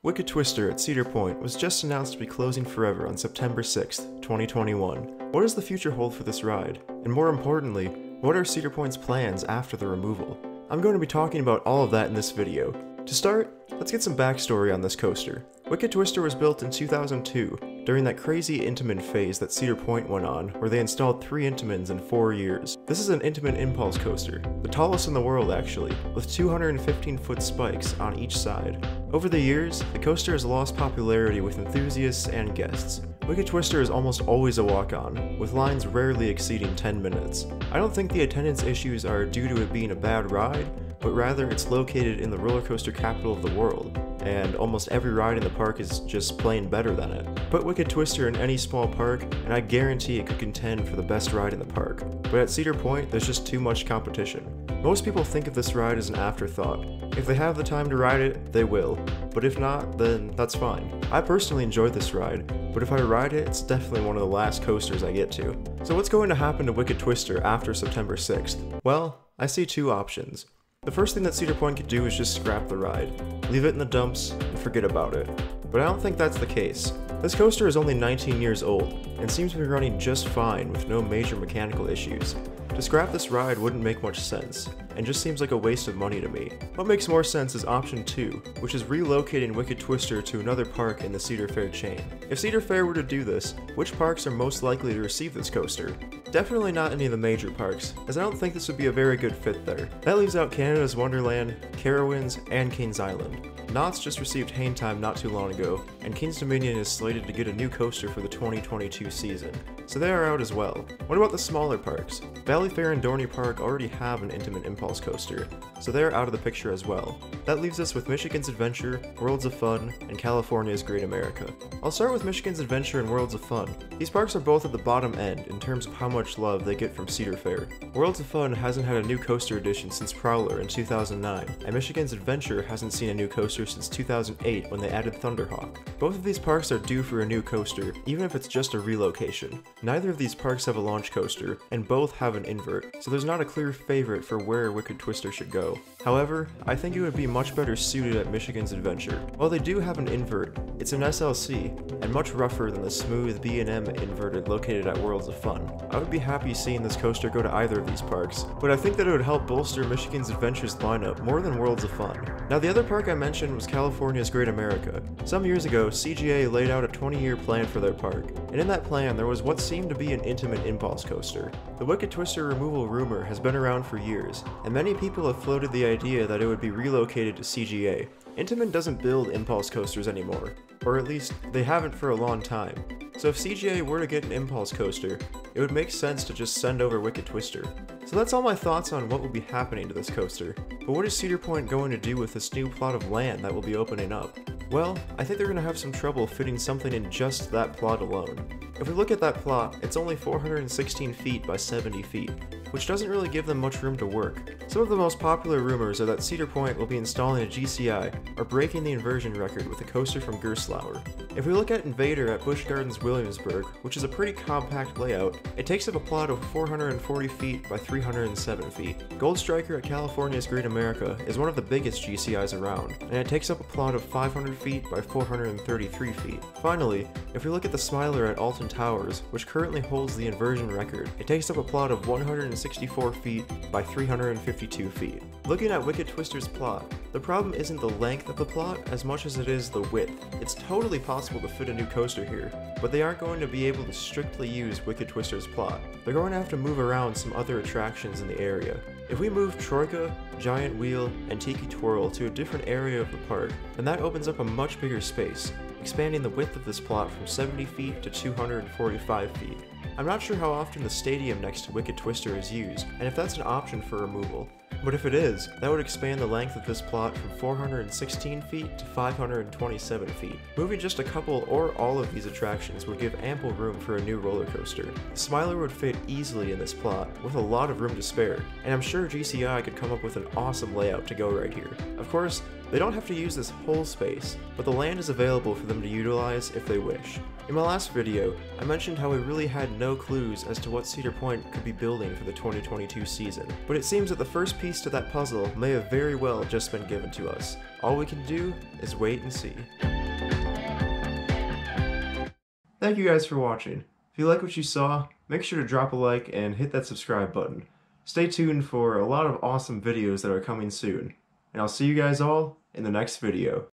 Wicked Twister at Cedar Point was just announced to be closing forever on September 6th, 2021. What does the future hold for this ride? And more importantly, what are Cedar Point's plans after the removal? I'm going to be talking about all of that in this video. To start, let's get some backstory on this coaster. Wicked Twister was built in 2002, during that crazy Intamin phase that Cedar Point went on, where they installed 3 Intamins in 4 years. This is an Intamin impulse coaster, the tallest in the world actually, with 215-foot spikes on each side. Over the years, the coaster has lost popularity with enthusiasts and guests. Wicked Twister is almost always a walk-on, with lines rarely exceeding 10 minutes. I don't think the attendance issues are due to it being a bad ride, but rather it's located in the roller coaster capital of the world, and almost every ride in the park is just plain better than it. Put Wicked Twister in any small park, and I guarantee it could contend for the best ride in the park. But at Cedar Point, there's just too much competition. Most people think of this ride as an afterthought. If they have the time to ride it, they will, but if not, then that's fine. I personally enjoyed this ride, but if I ride it, it's definitely one of the last coasters I get to. So what's going to happen to Wicked Twister after September 6th? Well, I see 2 options. The first thing that Cedar Point could do is just scrap the ride, leave it in the dumps, and forget about it. But I don't think that's the case. This coaster is only 19 years old, and seems to be running just fine with no major mechanical issues. To scrap this ride wouldn't make much sense, and just seems like a waste of money to me. What makes more sense is option 2, which is relocating Wicked Twister to another park in the Cedar Fair chain. If Cedar Fair were to do this, which parks are most likely to receive this coaster? Definitely not any of the major parks, as I don't think this would be a very good fit there. That leaves out Canada's Wonderland, Carowinds, and Kings Island. Knott's just received hang time not too long ago, and Kings Dominion is slated to get a new coaster for the 2022 season, so they are out as well. What about the smaller parks? Valleyfair and Dorney Park already have an Intamin impulse coaster, so they are out of the picture as well. That leaves us with Michigan's Adventure, Worlds of Fun, and California's Great America. I'll start with Michigan's Adventure and Worlds of Fun. These parks are both at the bottom end in terms of how much love they get from Cedar Fair. Worlds of Fun hasn't had a new coaster edition since Prowler in 2009, and Michigan's Adventure hasn't seen a new coaster since 2008 when they added Thunderhawk. Both of these parks are due for a new coaster, even if it's just a relocation. Neither of these parks have a launch coaster, and both have an invert, so there's not a clear favorite for where Wicked Twister should go. However, I think it would be much better suited at Michigan's Adventure. While they do have an invert, it's an SLC, and much rougher than the smooth B&M inverted located at Worlds of Fun. I would be happy seeing this coaster go to either of these parks, but I think that it would help bolster Michigan's Adventure's lineup more than Worlds of Fun. Now the other park I mentioned was California's Great America. Some years ago, CGA laid out a 20-year plan for their park, and in that plan there was what seemed to be an Intamin impulse coaster. The Wicked Twister removal rumor has been around for years, and many people have floated the idea that it would be relocated to CGA. Intamin doesn't build impulse coasters anymore, or at least they haven't for a long time. So if CGA were to get an impulse coaster, it would make sense to just send over Wicked Twister. So that's all my thoughts on what will be happening to this coaster. But what is Cedar Point going to do with this new plot of land that will be opening up? Well, I think they're going to have some trouble fitting something in just that plot alone. If we look at that plot, it's only 416 feet by 70 feet, which doesn't really give them much room to work. Some of the most popular rumors are that Cedar Point will be installing a GCI, or breaking the inversion record with a coaster from Gerstlauer. If we look at Invader at Busch Gardens Williamsburg, which is a pretty compact layout, it takes up a plot of 440 feet by 307 feet. Gold Striker at California's Great America is one of the biggest GCIs around, and it takes up a plot of 500 feet by 433 feet. Finally, if we look at the Smiler at Alton Towers, which currently holds the inversion record, it takes up a plot of 164 feet by 352 feet. Looking at Wicked Twister's plot, the problem isn't the length of the plot as much as it is the width. It's totally possible to fit a new coaster here, but they aren't going to be able to strictly use Wicked Twister's plot. They're going to have to move around some other attractions in the area. If we move Troika, Giant Wheel, and Tiki Twirl to a different area of the park, then that opens up a much bigger space, expanding the width of this plot from 70 feet to 245 feet. I'm not sure how often the stadium next to Wicked Twister is used, and if that's an option for removal. But if it is, that would expand the length of this plot from 416 feet to 527 feet. Moving just a couple or all of these attractions would give ample room for a new roller coaster. The Smiler would fit easily in this plot, with a lot of room to spare, and I'm sure GCI could come up with an awesome layout to go right here. Of course, they don't have to use this whole space, but the land is available for them to utilize if they wish. In my last video, I mentioned how we really had no clues as to what Cedar Point could be building for the 2022 season, but it seems that the first piece to that puzzle may have very well just been given to us. All we can do is wait and see. Thank you guys for watching. If you like what you saw, make sure to drop a like and hit that subscribe button. Stay tuned for a lot of awesome videos that are coming soon. And I'll see you guys all in the next video.